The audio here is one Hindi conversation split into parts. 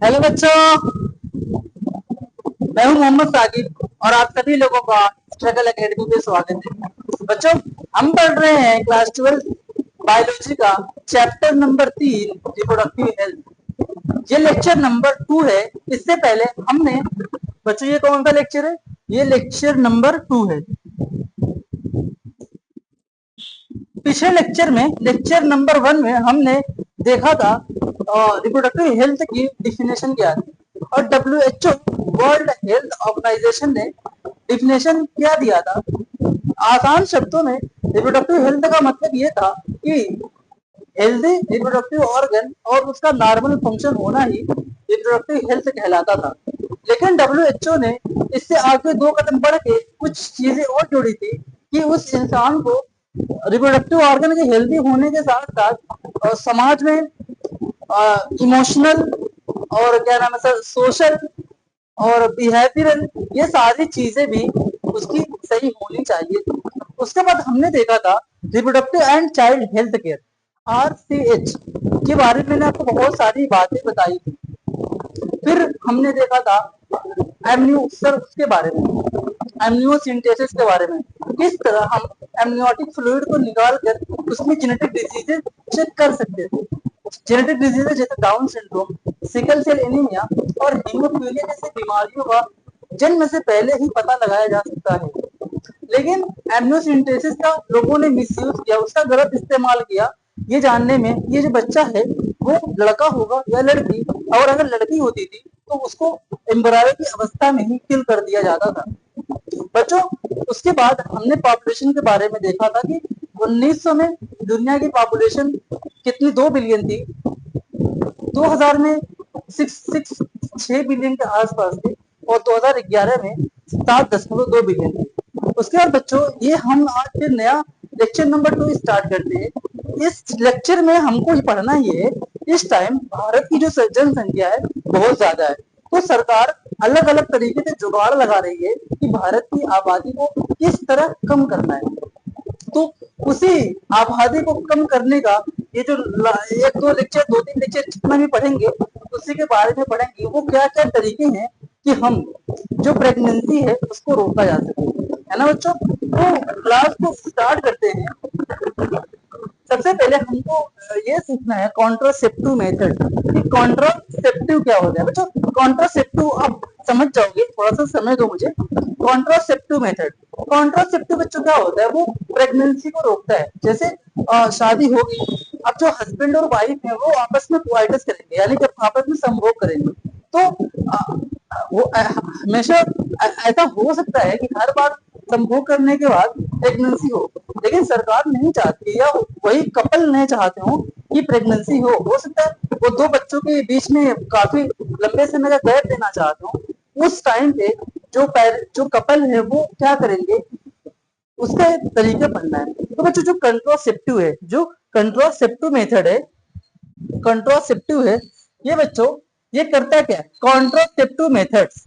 हेलो बच्चों, मैं हूं मोहम्मद साकिब और आप सभी लोगों का स्ट्रगल एकेडमी में स्वागत है। बच्चों, हम पढ़ रहे हैं क्लास 12 बायोलॉजी का चैप्टर नंबर 3 रिप्रोडक्टिव हेल्थ। ये लेक्चर नंबर 2 है। इससे पहले हमने बच्चों, ये कौन सा लेक्चर है? ये लेक्चर नंबर 2 है। पिछले लेक्चर में, लेक्चर नंबर 1 में हमने देखा था रिप्रोडक्टिव हेल्थ की डिफिनेशन क्या थी, और WHO वर्ल्ड हेल्थ ऑर्गेनाइजेशन ने डिफिनेशन क्या दिया था। आसान शब्दों में रिप्रोडक्टिव हेल्थ का मतलब ये था कि हेल्दी रिप्रोडक्टिव ऑर्गन और उसका नॉर्मल फंक्शन होना ही रिप्रोडक्टिव हेल्थ कहलाता था। लेकिन WHO ने इससे आगे 2 कदम बढ़ के कुछ चीजें और जोड़ी थी कि उस इंसान को रिप्रोडक्टिव ऑर्गन के हेल्दी होने के साथ साथ समाज में इमोशनल और क्या नाम है सर, सोशल और बिहेवियरल, ये सारी चीजें भी उसकी सही होनी चाहिए थी। उसके बाद हमने देखा था reproductive and child health care, RCH के बारे में मैंने आपको बहुत सारी बातें बताई थी। फिर हमने देखा था एमनियो सर उसके बारे में, एमनियोसिंथेसिस के बारे में, किस तरह हम एमनियोटिक फ्लूइड को निकाल कर उसमें जेनेटिक डिजीजेस चेक कर सकते थे। जेनेटिक डिजीजेस जैसे down syndrome, sickle cell anaemia और हीमोफीलिया जैसी बीमारियों का जन्म से पहले ही पता लगाया जा सकता है। लेकिन एमनियोसिंथेसिस का लोगों ने मिसयूज किया, उसका गलत इस्तेमाल किया ये जानने में ये जो बच्चा है वो लड़का होगा या लड़की, और अगर लड़की होती थी तो उसको एम्ब्रायो की अवस्था में ही किल कर दिया जाता था। बच्चों, उसके बाद हमने पॉपुलेशन के बारे में देखा था कि 1900 में दुनिया की पॉपुलेशन कितनी, 2 बिलियन थी। 2000 में 6 बिलियन के आसपास थी और 2011 में 7.2 बिलियन थी। उसके बाद बच्चों, ये हम आज फिर नया लेक्चर नंबर 2 स्टार्ट करते हैं। इस लेक्चर में हमको ये पढ़ना ही है, इस टाइम भारत की जो जनसंख्या है बहुत ज्यादा है, तो सरकार अलग अलग तरीके से जुगाड़ लगा रही है कि भारत की आबादी को किस तरह कम करना है। तो उसी आबादी को कम करने का ये जो 1-2 लेक्चर, 2-3 लेक्चर जितना भी पढ़ेंगे उसी के बारे में पढ़ेंगे, वो क्या क्या तरीके हैं कि हम जो प्रेगनेंसी है उसको रोका जा सके, है ना बच्चों। तो क्लास को स्टार्ट करते हैं। सबसे पहले हमको ये सीखना है कॉन्ट्रासेप्टिव मेथड, कि कॉन्ट्रासेप्टिव क्या होता है। बच्चों, कॉन्ट्रासेप्टिव आप समझ जाओगे, थोड़ा सा समय दो मुझे। कॉन्ट्रासेप्टिव मेथड, कॉन्ट्रासेप्टिव बच्चों क्या होता है, वो प्रेगनेंसी को रोकता है। जैसे शादी होगी, अब जो हस्बैंड और वाइफ है वो आपस में कोआइटस करेंगे, यानी कि आपस में संभोग करेंगे, तो वो हमेशा ऐसा हो सकता है कि हर बार संभोग करने के बाद प्रेगनेंसी हो, लेकिन सरकार नहीं चाहती या वही कपल नहीं चाहते हो कि प्रेगनेंसी हो सकता है वो 2 बच्चों के बीच में काफी लंबे समय का गैप देना चाहते हो। उस टाइम पे जो कपल है वो क्या करेंगे, उसका एक तरीका पढ़ना है। तो बच्चों, जो कंट्रासेप्टिव है, जो कंट्रासेप्टिव मेथड है, कंट्रासेप्टिव है ये बच्चों, ये करता क्या है, कॉन्ट्रासेप्टिव मेथड्स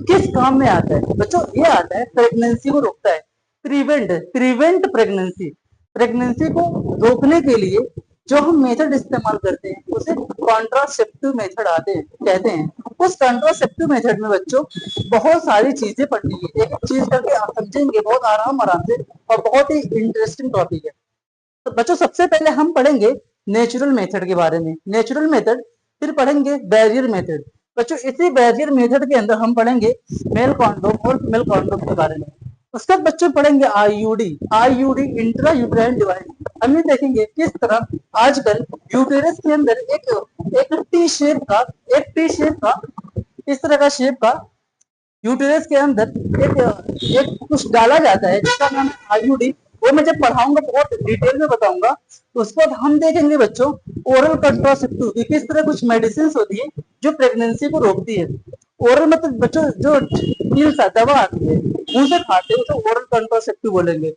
किस काम में आता है बच्चों, ये आता है प्रेगनेंसी को रोकता है। प्रिवेंट प्रेगनेंसी, प्रेगनेंसी को रोकने के लिए जो हम मेथड इस्तेमाल करते हैं उसे कॉन्ट्रासेप्टिव मेथड आते हैं कहते हैं। उस कॉन्ट्रासेप्टिव मेथड में बच्चों बहुत सारी चीजें पढ़नी है, एक एक चीज करके आप समझेंगे बहुत आराम आराम से, और बहुत ही इंटरेस्टिंग टॉपिक है। तो बच्चों, सबसे पहले हम पढ़ेंगे नेचुरल मेथड के बारे में, नेचुरल मेथड। फिर पढ़ेंगे बैरियर मेथड। बच्चों, इसी बैरियर मेथड के अंदर हम पढ़ेंगे मेल कॉन्डोम और फीमेल कॉन्डोम के बारे में। उसके बाद बच्चों पढ़ेंगे आईयूडी इंट्रा यूट्राइन डिवाइस। हम ये देखेंगे किस तरह आजकल यूटेरस के अंदर एक टी शेप का इस तरह का शेप का यूटेरस के अंदर एक कुछ डाला जाता है जिसका नाम है आईयूडी। वो मैं जब पढ़ाऊंगा बहुत डिटेल में बताऊंगा। उसके बाद हम देखेंगे बच्चों ओरल कंट्रासेप्टिव की किस तरह कुछ मेडिसिन होती है जो प्रेगनेंसी को रोकती है। ओरल मतलब बच्चों जो पिल्स दवा आती है मुंह से खाते हैं उसे ओरल कंट्रासेप्टिव बोलेंगे।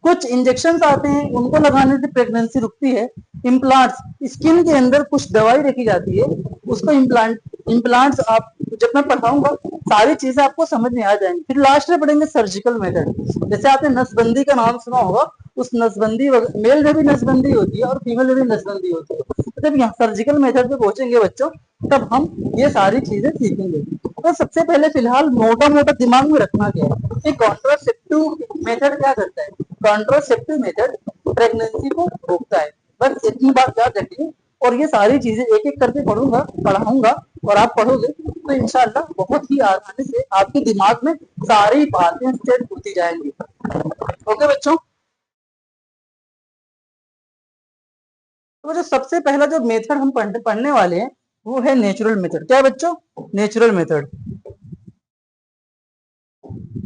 कुछ इंजेक्शन आते हैं उनको लगाने से प्रेगनेंसी रुकती है। इम्प्लांट्स, स्किन के अंदर कुछ दवाई रखी जाती है, उसको इम्प्लांट्स आप जब मैं पढ़ाऊंगा सारी चीजें आपको समझ में आ जाएंगी। फिर लास्ट में पढ़ेंगे सर्जिकल मेथड, जैसे आपने नसबंदी का नाम सुना होगा, उस नसबंदी मेल में भी नसबंदी होती है और फीमेल में भी नसबंदी होती है। जब यहाँ सर्जिकल मेथड पे पहुंचेंगे बच्चों, तब हम ये सारी चीजें सीखेंगे। तो सबसे पहले फिलहाल मोटा मोटा दिमाग में रखना क्या है कि कॉन्ट्रासेप्टिव मेथड क्या करता है। कॉन्ट्रासेप्टिव मेथड प्रेगनेंसी को रोकता है, बस इतनी बात याद रखिए। और ये सारी चीजें एक एक करके पढ़ाऊंगा और आप पढ़ोगे तो इंशाल्लाह बहुत ही आसानी से आपके दिमाग में सारी बातें सेट होती जाएंगी। ओके बच्चों, तो जो सबसे पहला जो मेथड हम पढ़ने वाले हैं वो है नेचुरल मेथड। क्या बच्चों? Natural method.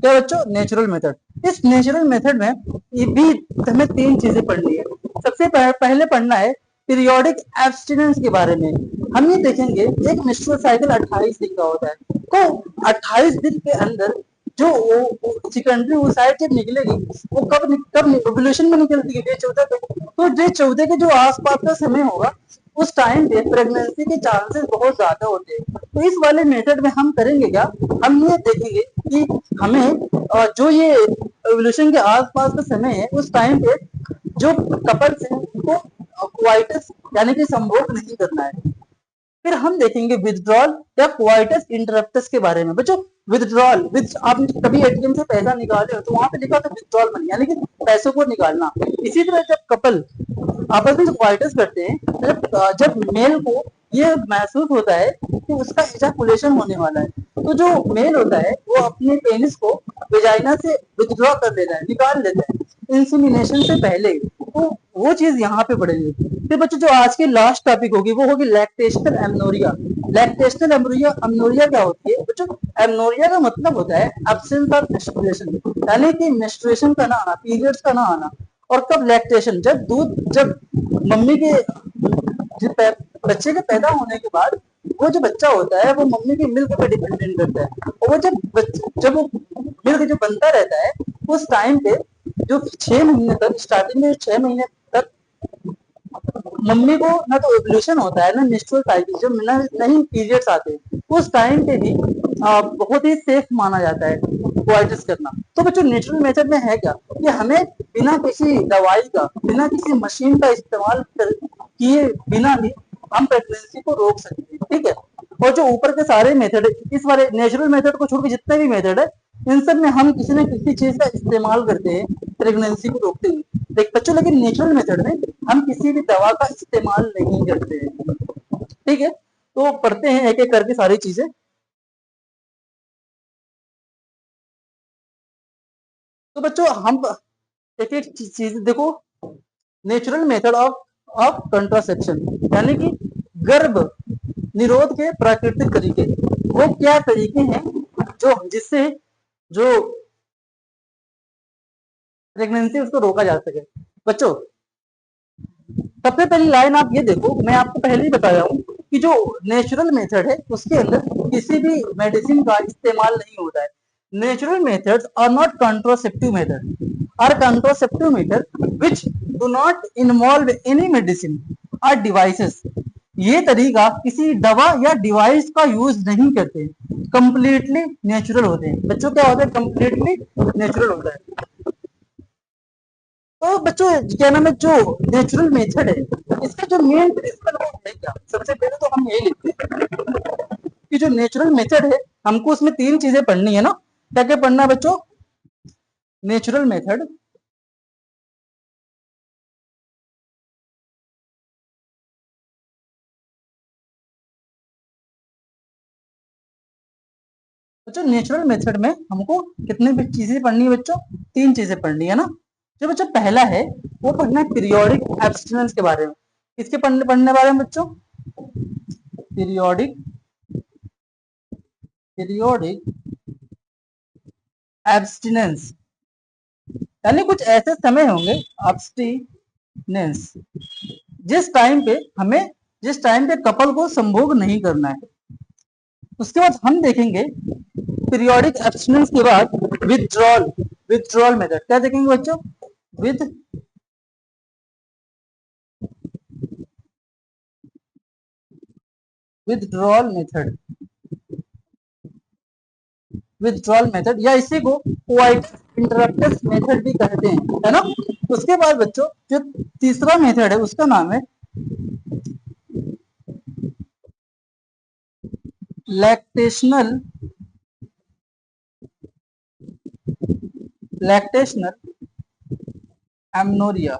क्या बच्चों? Natural method. इस नेचुरल मेथड में ये भी हमें तीन चीजें पढ़नी है। सबसे पहले पढ़ना है पीरियोडिक एब्स्टिनेंस के बारे में। हम ये देखेंगे एक मेंस्ट्रुअल साइकिल 28 दिन का होता है, तो 28 दिन के अंदर जो सेकेंडरी ओसाइट जब निकलेगी वो कब ओव्यूलेशन में निकलती है? डे 14 पे। तो डे 14 के जो आसपास का समय होगा उस टाइम पे प्रेगनेंसी के चांसेस बहुत ज्यादा होते हैं। तो इस वाले मेथड में हम करेंगे क्या, हम ये देखेंगे कि हमें जो ये एवोल्यूशन के आसपास का समय है उस टाइम पे जो कपल्स हैं उनको क्वाइटस यानी कि संभोग नहीं करना है। फिर हम देखेंगे विथड्रॉल या क्वाइटस इंटरप्टस के बारे में। बच्चों विथड्रॉल, विथ आपने कभी एटीएम से पैसा निकाले हो तो वहां पे लिखा था विथड्रॉल मनी यानी कि पैसों को निकालना। इसी तरह जब कपल आपस में क्वाइटस करते हैं, जब मेल को ये महसूस होता है कि उसका इजाकुलेशन होने वाला है, तो जो मेल होता है वो अपने पेनिस को वेजाइना से विथड्रॉ कर लेता है, निकाल लेता है इंसेमिनेशन से पहले। तो वो चीज यहाँ पे पड़ेगी। फिर बच्चों जो आज की लास्ट टॉपिक होगी वो होगी lactational amenorrhoea. Lactational amenorrhoea, amenorrhoea क्या होती है बच्चों? एमनोरिया का मतलब होता है एब्सेंस ऑफ मेंस्ट्रुएशन, यानी कि मेंस्ट्रुएशन का ना आना, पीरियड्स का ना आना। और कब लैक्टेशन? जब मम्मी के बच्चे के पैदा होने के बाद वो जो बच्चा होता है वो मम्मी की मिल्क पे डिपेंडेंट करता है। और वो जब वो मिल्क जो बनता रहता है उस टाइम पे जो 6 महीने तक, स्टार्टिंग में 6 महीने तक मम्मी को ना तो ओव्यूलेशन होता है ना मेंस्ट्रुअल साइकिल, जब नहीं पीरियड्स आते उस टाइम पे भी बहुत ही सेफ माना जाता है क्वाइटस करना। तो बच्चों नेचुरल मेथड में है क्या कि हमें बिना किसी दवाई का, बिना किसी मशीन का इस्तेमाल किए बिना भी हम प्रेगनेंसी को रोक सकते हैं। ठीक है। और जो ऊपर के सारे मेथड है, इस वाले नेचुरल मेथड को छोड़ के जितने भी मेथड है इन सब में हम किसी न किसी चीज का इस्तेमाल करते हैं प्रेगनेंसी को रोकते हैं। देख बच्चों, लेकिन नेचुरल मेथड में हम किसी भी दवा का इस्तेमाल नहीं करते हैं। ठीक है, तो पढ़ते हैं एक एक करके सारी चीजें। तो बच्चों हम एक एक चीज देखो। Natural method of of contraception यानी कि गर्भ निरोध के प्राकृतिक तरीके, वो क्या तरीके हैं जो जिससे जो प्रेगनेंसी उसको रोका जा सके। बच्चों सबसे पहली लाइन आप ये देखो, मैं आपको पहले ही बताया हूँ कि जो नेचुरल मेथड है उसके अंदर किसी भी मेडिसिन का इस्तेमाल नहीं होता है। Natural methods are not contraceptive method, or contraceptive method which do not involve any medicine और डिवाइसेस। ये तरीका किसी दवा या डिवाइस का यूज नहीं करते, कंप्लीटली नेचुरल होते हैं। बच्चों क्या होता है? कंप्लीटली नेचुरल होता है। तो बच्चों क्या नाम है, जो नेचुरल मेथड है इसका जो मेन प्रिंसिपल है क्या, सबसे पहले तो हम यही लिखते हैं कि जो नेचुरल मेथड है हमको उसमें तीन चीजें पढ़नी है ना। क्या क्या पढ़ना है बच्चों? नेचुरल मेथड, बच्चों नेचुरल मेथड में हमको कितने भी चीजें पढ़नी है बच्चों? तीन चीजें पढ़नी है ना। जो बच्चों पहला है वो पढ़ना है पीरियोडिक एब्स्टिनेंस के बारे में। किसके पढ़ने पढ़ने बारे में बच्चों? पीरियोडिक, पीरियोडिक एब्स्टिनेंस यानी कुछ ऐसे समय होंगे एब्स्टिनेंस जिस टाइम पे कपल को संभोग नहीं करना है। उसके बाद हम देखेंगे पीरियोडिक एब्स्टिनेंस के बाद विथड्रॉल, विथड्रॉल मेथड। क्या देखेंगे बच्चों? With withdrawal method. Withdrawal method या इसी को क्वाइटस इंटरप्टस मेथड भी कहते हैं, है ना। उसके बाद बच्चों जो तीसरा मेथड है उसका नाम है lactational lactational amenorrhoea.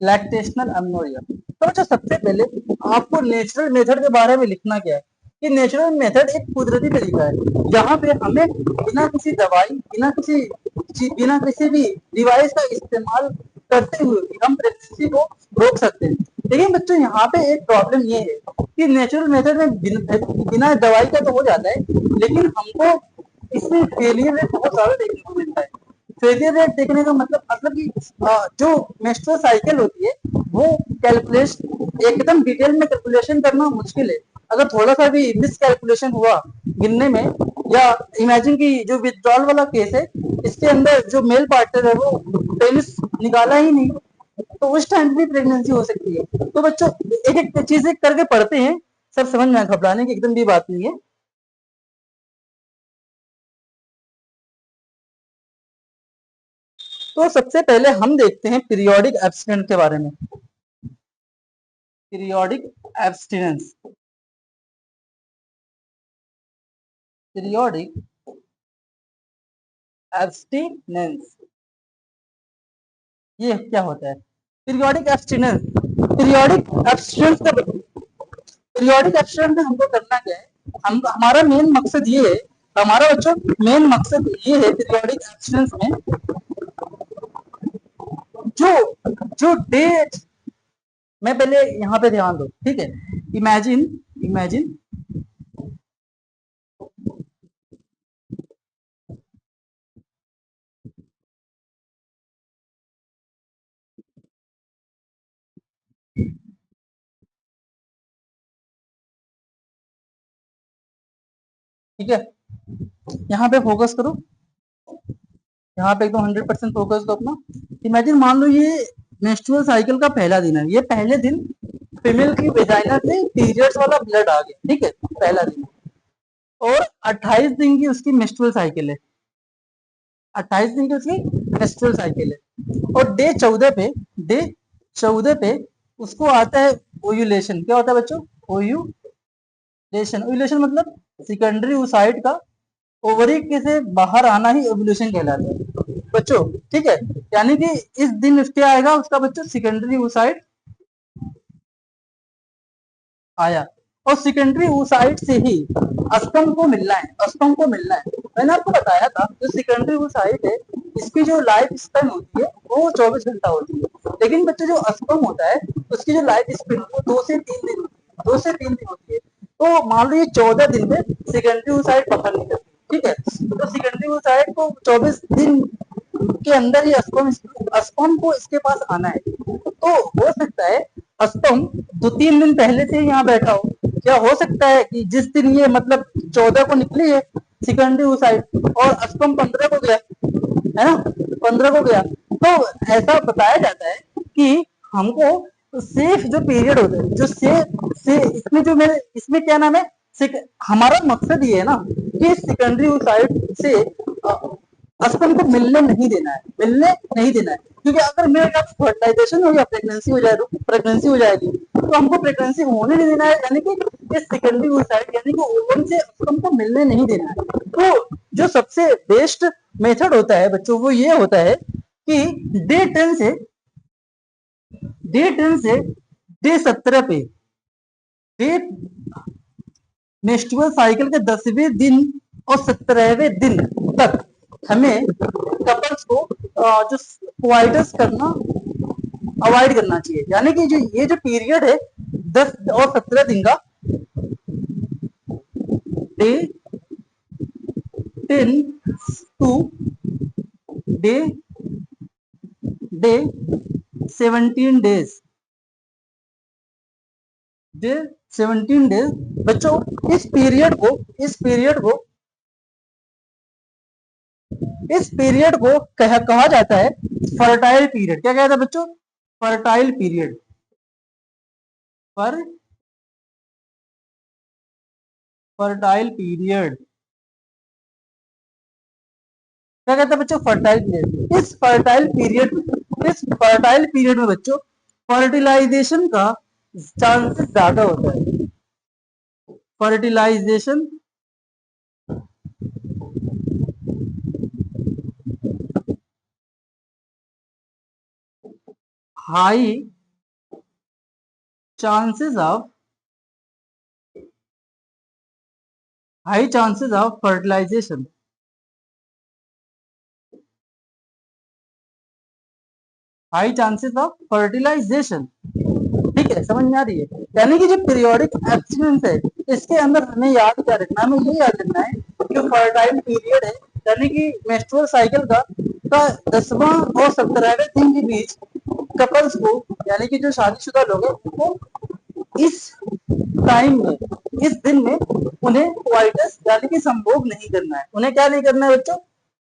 Lactational amenorrhoea. तो बच्चों सबसे पहले आपको नेचुरल मेथड के बारे में लिखना क्या है कि नेचुरल मेथड एक कुदरती तरीका है जहाँ पे हमें बिना किसी दवाई बिना किसी भी डिवाइस का इस्तेमाल करते हुए भी हम प्रेगनेंसी को रोक सकते हैं। लेकिन बच्चों यहाँ पे एक प्रॉब्लम ये है कि नेचुरल मेथड में बिना दवाई का तो हो जाता है, लेकिन हमको इसमें फेलियर रेट बहुत ज्यादा देखने को मिलता है। फेलियर रेट देखने का मतलब कि जो मेंस्ट्रुअल साइकिल होती है वो कैलकुलेशन एकदम डिटेल में कैलकुलेशन करना मुश्किल है। अगर थोड़ा सा भी मिस कैलकुलेशन हुआ गिनने में, या इमेजिन की जो विथड्रॉल वाला केस है इसके अंदर जो मेल पार्टनर है वो पेनिस निकाला ही नहीं, तो उस टाइम भी प्रेगनेंसी हो सकती है। तो बच्चों एक एक चीज करके पढ़ते हैं, सब समझ में, घबराने की एकदम भी बात नहीं है। तो सबसे पहले हम देखते हैं पीरियोडिक एब्स्टिनेंस के बारे में। पीरियोडिक एब्स्टिनेंस, पीरियोडिक एब्स्टिनेंस ये क्या होता है? पीरियोडिक एब्स्टिनेंस, पीरियोडिक एब्स्टिनेंस का पीरियोडिक एब्स्टिनेंस में हमको करना क्या है, हम हमारा मेन मकसद ये है, हमारा बच्चों मेन मकसद ये है पीरियोडिक एब्स्टिनेंस में जो जो डेट, मैं पहले यहाँ पे ध्यान दो, ठीक है। इमेजिन इमेजिन ठीक है, यहाँ पे फोकस करो, यहाँ पे एकदम 100% फोकस दो अपना। इमेजिन मान लो ये मेंस्ट्रुअल साइकिल का पहला दिन है, ये पहले दिन फीमेल की वेजाइना से पीरियड्स वाला ब्लड आ गया, ठीक है, पहला दिन। और 28 दिन की उसकी मेंस्ट्रुअल साइकिल है, 28 दिन की उसकी मेंस्ट्रुअल साइकिल है। और डे 14 पे उसको आता है ओव्यूलेशन। क्या होता है बच्चों? ओव्यूलेशन। ओव्यूलेशन मतलब सेकेंडरी oocyte का ओवरी के से बाहर आना ही ओव्यूलेशन कहलाता है बच्चों, ठीक है। यानी कि इस दिन क्या आएगा उसका बच्चों, सेकेंडरी oocyte आया, और सेकेंडरी oocyte से ही अस्पम को मिलना है, अस्पम को मिलना है। मैंने आपको बताया था जो सेकेंडरी oocyte है इसकी जो लाइफ स्पेन होती है वो 24 घंटा होती है, लेकिन बच्चे जो अस्पम होता है उसकी जो लाइफ स्पेन वो 2 से 3 दिन होती है, 2 से 3 दिन होती है। तो मान लो ये 14 दिन में सेकेंडरी oocyte बाहर निकलती है, ठीक है। तो सेकेंडरी oocyte को 24 दिन के अंदर ही अस्पम को इसके पास आना है। तो हो सकता है अस्पम 2-3 दिन पहले से ही यहाँ बैठा हो। क्या हो सकता है कि जिस दिन ये मतलब 14 को निकली है सेकेंडरी oocyte और अस्पम 15 को गया, है ना, 15 को गया। तो ऐसा बताया जाता है कि हमको सेफ जो पीरियड होता है, जो से इसमें जो मेरे इसमें क्या नाम है, हमारा मकसद ये है ना कि सेकेंडरी oocyte से अस्पम को मिलने नहीं देना है, मिलने नहीं देना है। क्योंकि अगर मेरे पास फर्टिलाइजेशन हो या प्रेगनेंसी हो जाएगी तो हमको प्रेगनेंसी होने नहीं देना है, यानी कि इस सेकेंडरी oocyte यानी कि ओवम से अस्पम को मिलने नहीं देना है। तो जो सबसे बेस्ट मेथड होता है बच्चों वो ये होता है कि डे 10 से डे 17 पे, डे मेंस्ट्रुअल साइकिल के 10वें दिन और 17वें दिन तक हमें कपल्स को जो क्वाइटस करना अवॉइड करना चाहिए। यानी कि जो ये जो पीरियड है 10 और 17 दिन का, day 10 to day 17 days, day 17 days बच्चों। इस पीरियड को कहा जाता है फर्टाइल पीरियड। क्या कहता है बच्चों? फर्टाइल पीरियड, फर्टाइल पीरियड, क्या कहते हैं बच्चों, फर्टाइल पीरियड। इस फर्टाइल पीरियड में बच्चों फर्टिलाइजेशन का चांसेस ज्यादा होता है। Fertilisation high chances of fertilisation, high chances of fertilisation. ठीक है, समझ में आ रही है। यानी कि जो पीरियोडिक एब्सटिनेंस है, इसके अंदर हमें याद क्या रखना है, हमें ये याद रखना है कि फर्टाइल पीरियड है, यानी कि मेंस्ट्रुअल साइकिल का 10वां और 17वें दिन के बीच कपल्स को, यानी कि जो शादीशुदा लोग हैं, उनको इस टाइम में, इस दिन में उन्हें क्वाइटस यानी कि संभोग नहीं करना है। उन्हें क्या नहीं करना है बच्चों,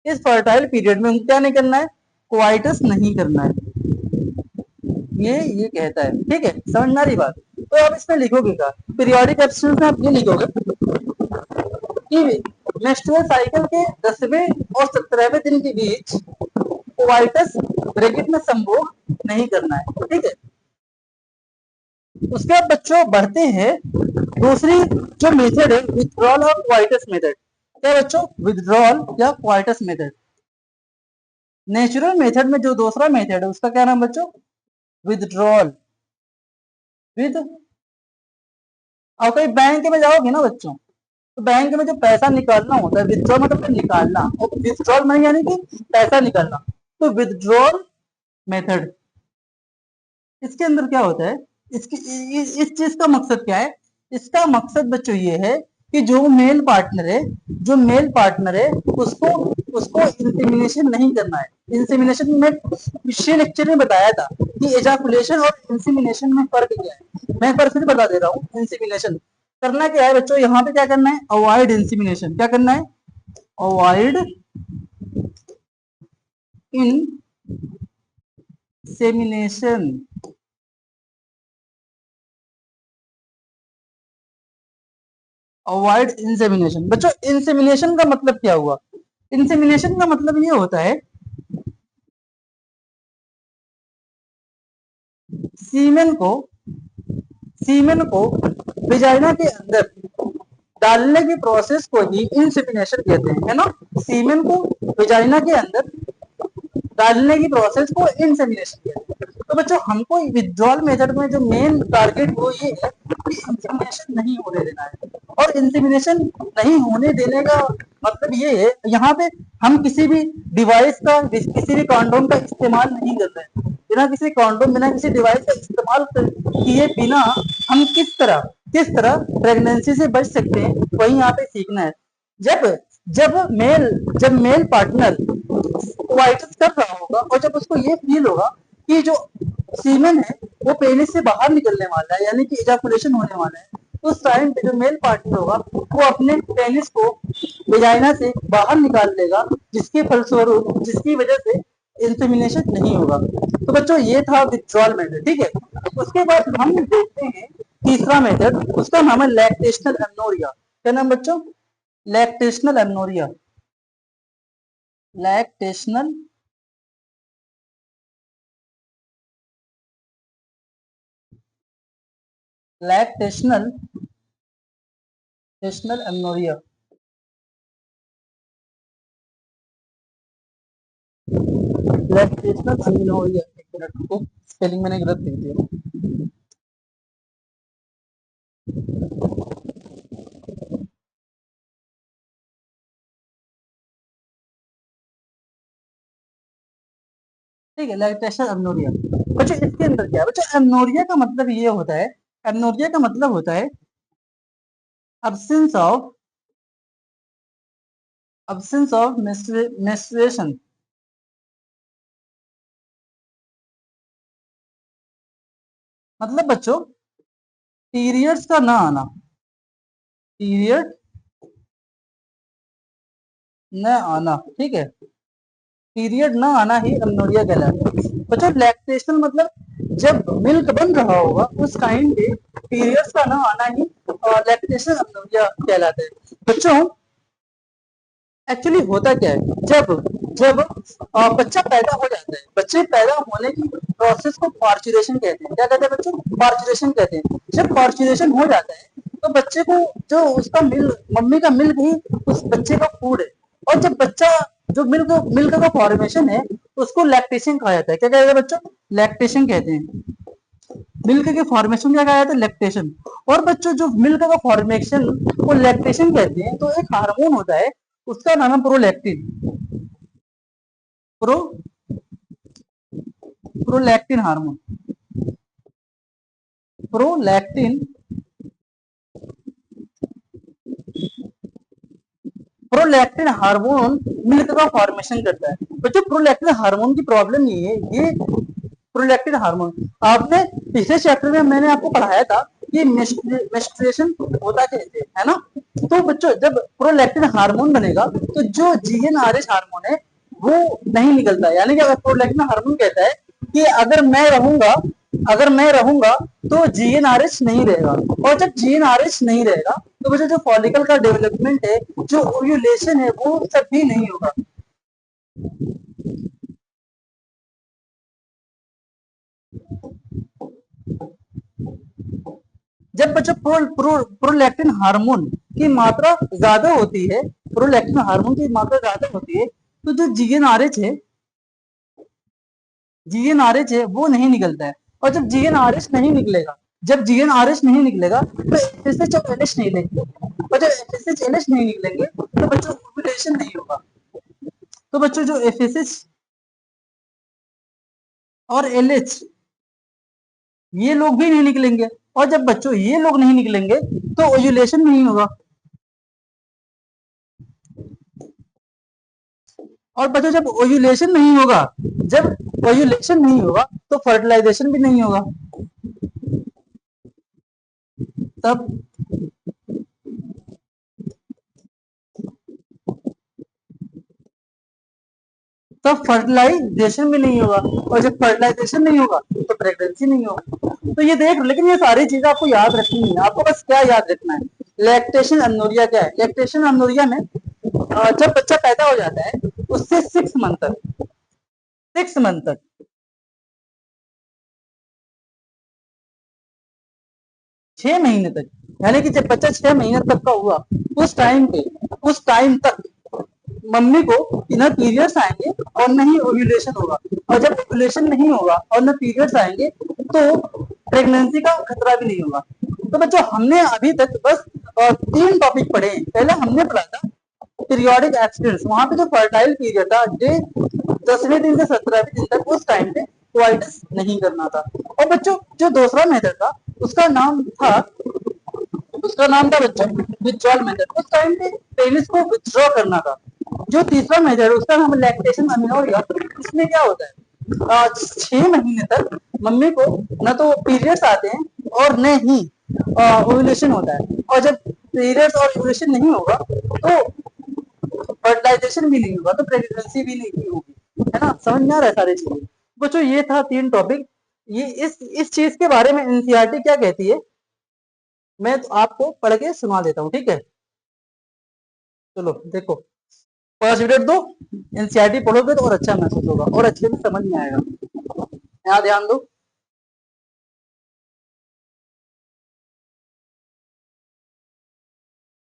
इस फर्टाइल पीरियड में क्या नहीं करना है, क्वाइटस नहीं करना है। ये कहता है। ठीक है, समझ में आ रही बात। तो आप इसमें लिखोगे क्या, पीरियोडिक एब्सटिनेंस में आप ये लिखोगे कि मेंस्ट्रुअल साइकिल के 10वें और 17वें दिन के बीच क्वाइटस ब्रैकेट में संभोग नहीं करना है। ठीक है, उसके बाद बच्चों बढ़ते हैं दूसरी जो मेथड है, विथड्रॉल और क्वाइटस मेथड। क्या बच्चों, विथड्रॉल या क्वाइटस मेथड। नेचुरल मेथड में जो दूसरा मेथड है उसका क्या नाम बच्चों, विथड्रॉल। विद और कहीं बैंक में जाओगे ना बच्चों, तो बैंक में जो पैसा निकालना होता है, विथड्रॉल मतलब निकालना, और विथड्रॉल में यानी कि पैसा निकालना। तो विथड्रॉल मेथड, इसके अंदर क्या होता है, इसकी इस चीज का मकसद क्या है, इसका मकसद बच्चों ये है कि जो मेल पार्टनर है उसको उसको इंसेमिनेशन नहीं करना है। इंसेमिनेशन में पिछले लेक्चर में बताया था कि एजाकुलेशन और इंसेमिनेशन में फर्क क्या है। मैं एक बार फिर बता दे रहा हूँ। इंसेमिनेशन करना क्या है बच्चों, यहाँ पे क्या करना है, अवॉइड इंसेमिनेशन। क्या करना है, अवॉइड इंसेमिनेशन। Avoid insemination. बच्चों इंसेमिनेशन का मतलब क्या हुआ, इंसेमिनेशन का मतलब ये होता है सीमेन को विजाइना के अंदर डालने की प्रोसेस को ही इंसेमिनेशन कहते हैं, है ना। सीमेन को विजाइना के अंदर डालने की प्रोसेस को इंसेमिनेशन कहते हैं। तो बच्चों हमको विथड्रॉल मेथड में जो मेन टारगेट वो ये है कि इंसेमिनेशन नहीं होने देना है। और इंसेमिनेशन नहीं होने देने का मतलब ये है, यहाँ पे हम किसी भी डिवाइस का, किसी भी कॉन्डोम का इस्तेमाल नहीं कर रहे हैं। बिना किसी कॉन्डोम, बिना किसी डिवाइस का इस्तेमाल किए बिना हम किस तरह प्रेगनेंसी से बच सकते हैं, वही यहाँ पे सीखना है। जब जब मेल पार्टनर क्वाइटस कर रहा होगा और जब उसको ये फील होगा कि जो सीमेन है वो पेनिस से बाहर निकलने वाला है, यानी कि इजाकुलेशन होने वाला है, तो उस टाइम पे जो मेल पार्टनर होगा वो अपने पेनिस को वेजाइना से बाहर निकाल लेगा, जिसके फलस्वरूप, जिसकी वजह से इंसेमिनेशन नहीं होगा। तो बच्चों ये था विथड्रॉल मेथड। ठीक है, उसके बाद हम देखते हैं तीसरा मेथड, उसका नाम है लैक्टेशनल एमनोरिया। क्या नाम बच्चों, lactational amenorrhoea. Lactational lactational tational amenorrhoea. Lactational amenorrhoea, एक मिनट को, स्पेलिंग मैंने गलत लिख दिया। ठीक है, लैक्टेशनल एमनोरिया। बच्चों इसके अंदर क्या है बच्चों, एमनोरिया का मतलब ये होता है, एमनोरिया का मतलब होता है absence of menstruation। मतलब बच्चों पीरियड्स का ना आना, पीरियड न आना। ठीक है, पीरियड ना आना ही एमनोरिया कहलाता है। बच्चों लैक्टेशनल मतलब जब मिल्क बन रहा होगा उस टाइम पे पीरियड्स का ना आना ही लैक्टेशन अमनोरिया कहलाता है। बच्चों एक्चुअली होता क्या है, जब जब बच्चा पैदा हो जाता है, बच्चे पैदा होने की प्रोसेस को पार्चुरेशन कहते हैं। क्या कहते हैं बच्चों? पार्चुरेशन कहते हैं। जब पार्चुरेशन हो जाता है तो बच्चे को जो उसका मिल्क, मम्मी का मिल्क ही उस बच्चे का फूड है। और जब बच्चा जो मिल्क मिल्क का फॉर्मेशन है उसको लैक्टेशन कहा जाता है। क्या कहते हैं बच्चों? लैक्टेशन कहते हैं। मिल्क के फॉर्मेशन क्या कहा जाता है? लैक्टेशन। और बच्चों जो मिल्क का फॉर्मेशन वो लैक्टेशन कहते हैं, तो एक हार्मोन होता है उसका नाम है prolactin. Pro prolactin hormone. Prolactin prolactin hormone milk का फॉर्मेशन करता है। बच्चों प्रोलैक्टिन हार्मोन की प्रॉब्लम ये है, ये प्रोलैक्टिन हार्मोन आपने पिछले चैप्टर में मैंने आपको पढ़ाया था कि मेंस्ट्रुएशन होता कैसे है ना। तो बच्चों जब प्रोलैक्टिन हार्मोन बनेगा तो जो जीएनआरएच हार्मोन है वो नहीं निकलता। यानी कि अगर प्रोलैक्टिन हार्मोन कहता है कि अगर मैं रहूंगा तो जीएनआरएच नहीं रहेगा। और जब जीएनआरएच नहीं रहेगा तो बच्चों जो फॉलिकल का डेवलपमेंट है, जो ओव्यूलेशन है, वो सब भी नहीं होगा। जब बच्चों प्रोलैक्टिन हार्मोन की मात्रा ज्यादा होती है, प्रोलैक्टिन हार्मोन की मात्रा ज्यादा होती है तो जो जीएनआरएच है वो नहीं निकलता है। और जब जीएनआरएच नहीं निकलेगा, तो एफएसएच नहीं निकलेगा। और जब एफएसएच नहीं निकलेंगे तो बच्चों ओव्यूलेशन नहीं होगा। तो बच्चों जो एफएसएच और एलएच ये लोग भी नहीं निकलेंगे। और जब बच्चों ये लोग नहीं निकलेंगे तो ओव्यूलेशन नहीं होगा। और बच्चों जब ओव्यूलेशन नहीं होगा तो फर्टिलाइजेशन भी नहीं होगा। तब तब फर्टिलाइजेशन भी नहीं होगा। और जब फर्टिलाइजेशन नहीं होगा तो प्रेगनेंसी नहीं होगी। तो ये देख लो, लेकिन ये सारी चीजें आपको याद रखनी है। आपको बस क्या याद रखना है, लैक्टेशन अमनोरिया क्या है। लैक्टेशन अमनोरिया में जब बच्चा पैदा हो जाता है उससे 6 मंथ तक 6 महीने तक, यानी कि जब बच्चा 6 महीने तक का हुआ उस टाइम तक मम्मी को न पीरियड्स आएंगे और न ही ओव्यूलेशन होगा। और जब ओव्यूलेशन नहीं होगा और न पीरियड्स आएंगे तो प्रेगनेंसी का खतरा भी नहीं होगा। तो बच्चों हमने अभी तक बस 3 टॉपिक पढ़े हैं। पहले हमने पढ़ा था पीरियोडिक एक्सीडेंट्स, वहां पे जो फर्टाइल पीरियड था डे 10वें दिन से 17वें दिन तक, उस टाइम पे क्वाइटस नहीं करना था। और बच्चों जो दूसरा मेथड था उसका नाम था बच्चों विथड्रॉल मेथड। उस टाइम पे पेनिस को विथड्रॉ करना था। जो तीसरा मेथड है उसका नाम लैक्टेशन अमेनोरिया। इसमें क्या होता है, 6 महीने तक मम्मी को न तो पीरियड्स आते हैं और न ही ओव्यूलेशन होता है। और जब पीरियड्स और ओव्यूलेशन नहीं होगा तो फर्टिलाइजेशन भी नहीं होगा, तो प्रेगनेंसी भी नहीं होगी, है ना। समझ में आ रहा है सारी चीजें बच्चों। ये था 3 टॉपिक। ये इस चीज के बारे में एनसीईआरटी क्या कहती है मैं तो आपको पढ़ के सुना देता हूँ, ठीक है। चलो देखो, 5 मिनट दो, एनसीईआरटी पढ़ोगे तो और अच्छा महसूस होगा और अच्छे से समझ में आएगा। यहाँ ध्यान दो।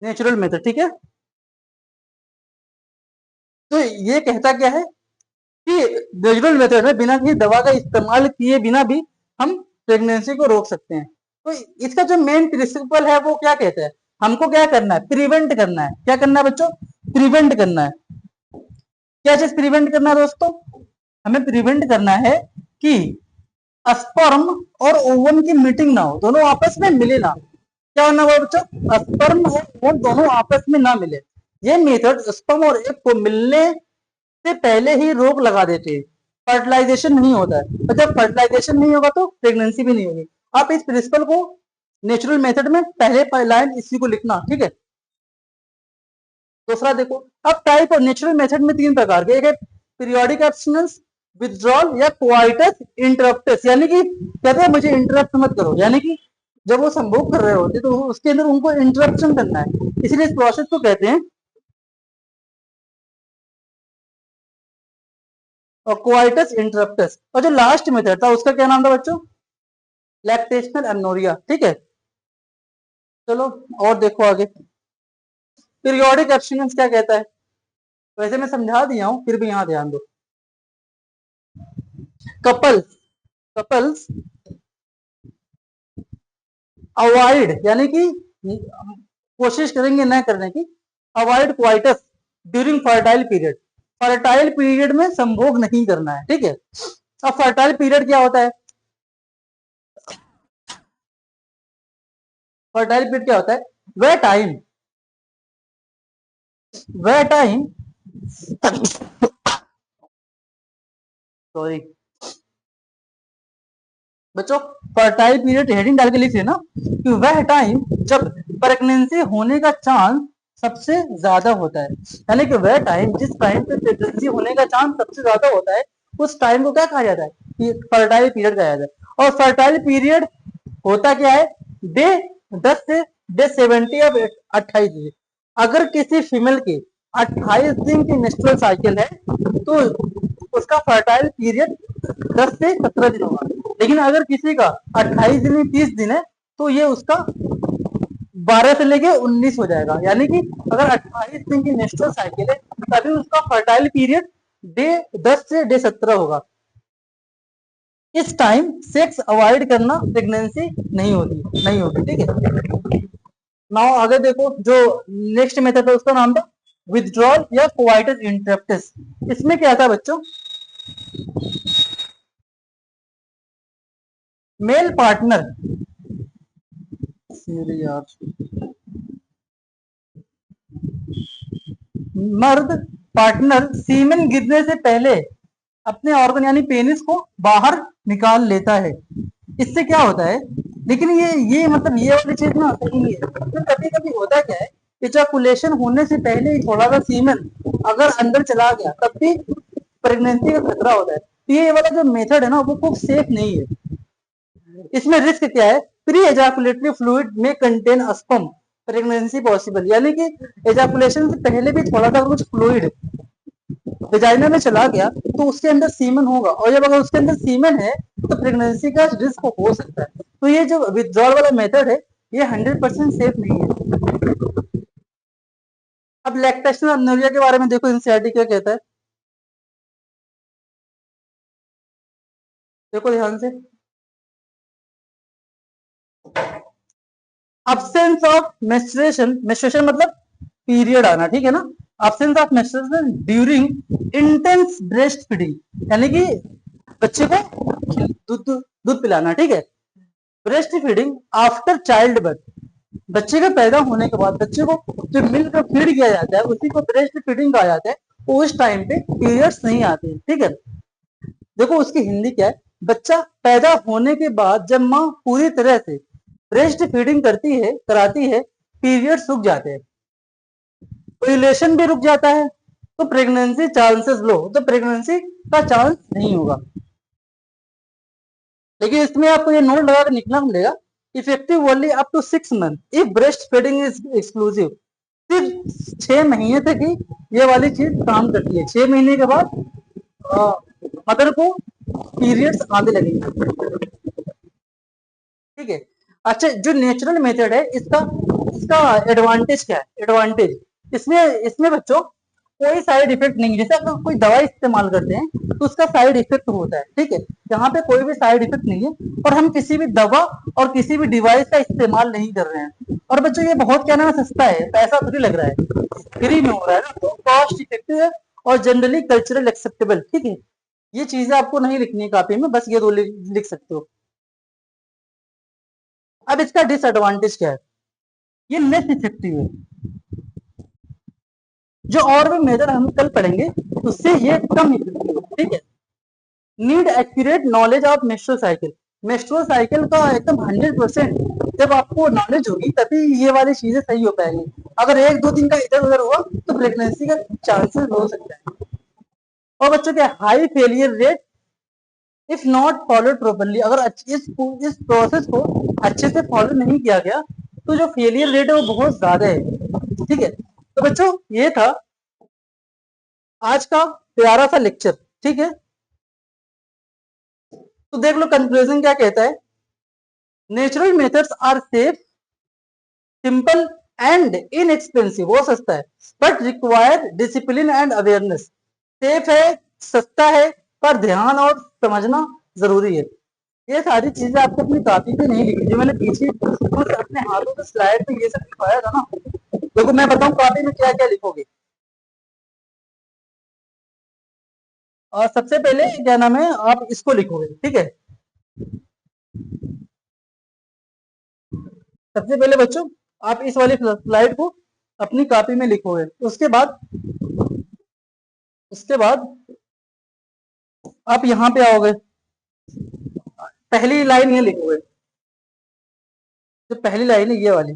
नेचुरल मेथड, ठीक है। तो ये कहता क्या है कि नेचुरल मेथड में बिना किसी दवा का इस्तेमाल किए बिना भी हम प्रेगनेंसी को रोक सकते हैं। तो इसका जो मेन प्रिंसिपल है वो क्या कहता है, हमको क्या करना है, प्रिवेंट करना है। क्या करना है बच्चों? प्रिवेंट करना है। क्या चीज प्रिवेंट करना है दोस्तों? हमें प्रिवेंट करना है कि स्पर्म और ओवम की मीटिंग ना हो, दोनों आपस में मिले ना। क्या होना हुआ बच्चों? स्पर्म और ओवम दोनों आपस में ना मिले। ये मेथड स्पर्म और एग को मिलने से पहले ही रोक लगा देते हैं। फर्टिलाइजेशन नहीं होता है, और जब फर्टिलाइजेशन नहीं होगा तो प्रेगनेंसी भी नहीं होगी। आप इस प्रिंसिपल को नेचुरल मेथड में पहले लाइन इसी को लिखना, ठीक है। दूसरा देखो, अब टाइप और नेचुरल मेथड में 3 प्रकार के, एक है पीरियोडिक एब्स्टिनेंस, विथड्रॉल या क्वाइटस इंटरप्टस। यानी कि कहते हैं मुझे इंटरप्ट मत करो, यानी कि जब वो संभोग कर रहे होते तो उसके अंदर उनको इंटरप्शन करना है, इसलिए इस प्रोसेस को कहते हैं कोआइटस इंटरप्टस। और जो लास्ट मेथड था उसका क्या नाम था बच्चों? Lactational amenorrhoea. ठीक है, चलो और देखो आगे। पीरियोडिक एब्स्टिनेंस क्या कहता है? वैसे मैं समझा दिया हूं, फिर भी यहाँ ध्यान दो। कपल्स कपल्स अवॉइड, यानी कि कोशिश करेंगे न करने की, avoid coitus during fertile period. Fertile period में संभोग नहीं करना है। ठीक है, अब फर्टाइल पीरियड क्या होता है? फर्टाइल पीरियड क्या होता है? वह टाइम वह टाइम सॉरी बच्चों, फर्टाइल पीरियड हेडिंग डाल के लिख लेना कि वह टाइम जब प्रेगनेंसी होने का चांस सबसे ज्यादा होता है। यानी कि वह टाइम जिस टाइम पे प्रेगनेंसी होने का चांस सबसे ज्यादा होता है, उस टाइम को क्या कहा जाता है? कि फर्टाइल पीरियड कहा जाता है। और फर्टाइल पीरियड होता क्या है? डे 10 से डे 70 या 28 दिन। अगर किसी फीमेल की 28 दिन की मेंस्ट्रुअल साइकिल है तो उसका फर्टाइल पीरियड 10 से 17 दिन होगा। लेकिन अगर किसी का 28 दिन में 30 दिन है तो ये उसका 12 से लेके 19 हो जाएगा। यानी कि अगर 28 दिन की मेंस्ट्रुअल साइकिल है तभी उसका फर्टाइल पीरियड डे 10 से डे 17 होगा। इस टाइम सेक्स अवॉइड करना प्रेगनेंसी नहीं होगी। ठीक है, नाउ आगे देखो, जो नेक्स्ट मेथड है उसका नाम था विथड्रॉल या कोआइटस इंटरप्टस। इसमें क्या था बच्चों? मेल पार्टनर मर्द पार्टनर सीमेन गिरने से पहले अपने ऑर्गन यानी पेनिस को बाहर निकाल लेता है। इससे क्या होता है? लेकिन ये मतलब ये वाली चीज ना सही नहीं है। तो कभी कभी होता क्या है, इजैकुलेशन होने से पहले ही थोड़ा सा सीमेन अगर अंदर चला गया तब भी प्रेगनेंसी का खतरा होता है। तो ये वाला जो मेथड है ना वो खूब सेफ नहीं है। इसमें रिस्क क्या है? प्री एजाकुलेटरी फ्लूइड में कंटेन स्पर्म प्रेगनेंसी पॉसिबल। यानी कि एजाकुलेशन से पहले भी थोड़ा सा कुछ फ्लूइड वेजाइना में चला गया तो उसके अंदर सीमन होगा, और जब अगर उसके अंदर सीमन है तो प्रेगनेंसी का रिस्क हो सकता है। तो ये जो विथड्रॉल वाला मेथड है ये 100% सेफ नहीं है। अब लैक्टेशनल एमनोरिया के बारे में देखो, एनसीईआरटी क्या कहता है, देखो ध्यान से। absence ऑफ मेंस्ट्रुएशन, मेंस्ट्रुएशन मतलब पीरियड आना, ठीक है ना। absence of menstruation during intense breast feeding, यानी कि बच्चे को दूध पिलाना, ठीक है। Breast feeding after child birth, बच्चे के पैदा होने के बाद बच्चे को जो मिल्क फीड किया जाता है उसी को ब्रेस्ट फीडिंग कहा जाता है। उस टाइम पे पीरियड्स नहीं आते हैं, ठीक है। देखो उसकी हिंदी क्या है, बच्चा पैदा होने के बाद जब माँ पूरी तरह से ब्रेस्ट फीडिंग कराती है, पीरियड रुक जाते हैं, ओव्यूलेशन भी रुक जाता है, तो प्रेगनेंसी चांसेस लो, तो प्रेगनेंसी का चांस नहीं होगा। लेकिन इसमें आपको ये नोट लगा कर निकलना पड़ेगा, effective only up to 6 month if breast feeding is exclusive. सिर्फ 6 महीने तक ही ये वाली चीज काम करती है। 6 महीने के बाद मदर को पीरियड्स आने लगेंगे, ठीक है। अच्छा, जो नेचुरल मेथड है इसका इसका एडवांटेज क्या है? एडवांटेज इसमें इसमें बच्चों कोई साइड इफेक्ट नहीं है। जैसे अगर कोई दवाई इस्तेमाल करते हैं तो उसका साइड इफेक्ट होता है, ठीक है। यहाँ पे कोई भी साइड इफेक्ट नहीं है और हम किसी भी दवा और किसी भी डिवाइस का इस्तेमाल नहीं कर रहे हैं। और बच्चों ये बहुत क्या नाम है, सस्ता है, पैसा थोड़ी लग रहा है, फ्री में हो रहा है ना, तो कॉस्ट इफेक्टिव है और जनरली कल्चरल एक्सेप्टेबल, ठीक है। ये चीजें आपको नहीं लिखनी है कॉपी में, बस ये दो लिख सकते हो। अब इसका डिसएडवांटेज क्या है? ये लेस इफेक्टिव है। जो और भी मेजर हम कल पढ़ेंगे उससे ये कम इफेक्टिव है, ठीक है। Need accurate knowledge of menstrual cycle, menstrual cycle का एकदम 100% जब आपको नॉलेज होगी तभी ये वाली चीजें सही हो पाएंगी। अगर 1-2 दिन का इधर उधर हुआ तो प्रेगनेंसी का चांसेस हो सकता है। और बच्चों के high failure rate if not followed properly, अगर इस प्रोसेस को अच्छे से फॉलो नहीं किया गया तो जो फेलियर रेट है वो बहुत ज्यादा है। ठीक है, तो बच्चों ये था आज का प्यारा सा लेक्चर। ठीक है, तो देख लो कंक्लूजन क्या कहता है। Natural methods are safe, simple and inexpensive, वो सस्ता है, but require discipline and awareness. Safe है, सस्ता है, पर ध्यान और समझना जरूरी है। ये सारी चीजें आपको अपनी कॉपी पे नहीं लिखी, जो मैंने पीछे कुछ अपने हाथों के स्लाइड पे ये सब लिखवाया था ना। देखो मैं बताऊं कॉपी में क्या क्या लिखोगे। और सबसे पहले क्या नाम है, आप इसको लिखोगे। ठीक है, सबसे पहले बच्चों आप इस वाली स्लाइड को अपनी कॉपी में लिखोगे। उसके बाद आप यहाँ पे आओगे, पहली लाइन ये लिखोगे। जो पहली लाइन है ये वाली,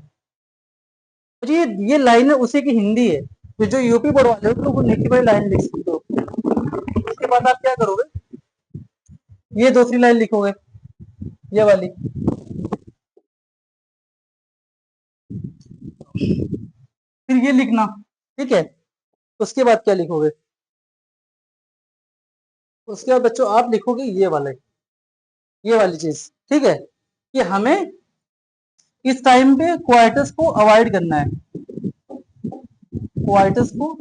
तो ये लाइन है उसी की हिंदी है। तो जो यूपी बोर्ड वाले हो तो वो लिखी हुई लाइन लिख सकते हो। उसके बाद आप क्या करोगे, ये दूसरी लाइन लिखोगे, ये वाली। फिर ये लिखना। ठीक है, उसके बाद क्या लिखोगे, उसके बाद बच्चों आप लिखोगे ये वाली चीज। ठीक है, कि हमें इस टाइम पे क्वाइटस को अवॉइड करना है, क्वाइटस को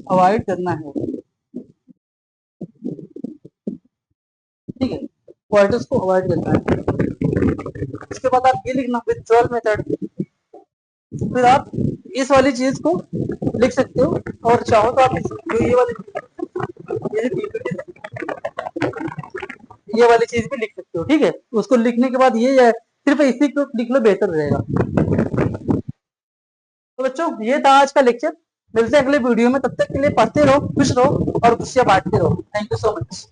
अवॉइड करना है। ठीक है, क्वाइटस को अवॉइड करना है। उसके बाद आप ये लिखना विथड्रॉल मेथड। फिर आप इस वाली चीज को लिख सकते हो, और चाहो तो आप जो ये वाली ये वाली चीज भी लिख सकते हो। ठीक है, उसको लिखने के बाद ये है, सिर्फ इसी को लिख लो, बेहतर रहेगा। तो बच्चों ये था आज का लेक्चर। मिलते हैं अगले वीडियो में, तब तक के लिए पढ़ते रहो, खुश रहो और खुशियां बांटते रहो। Thank you so much.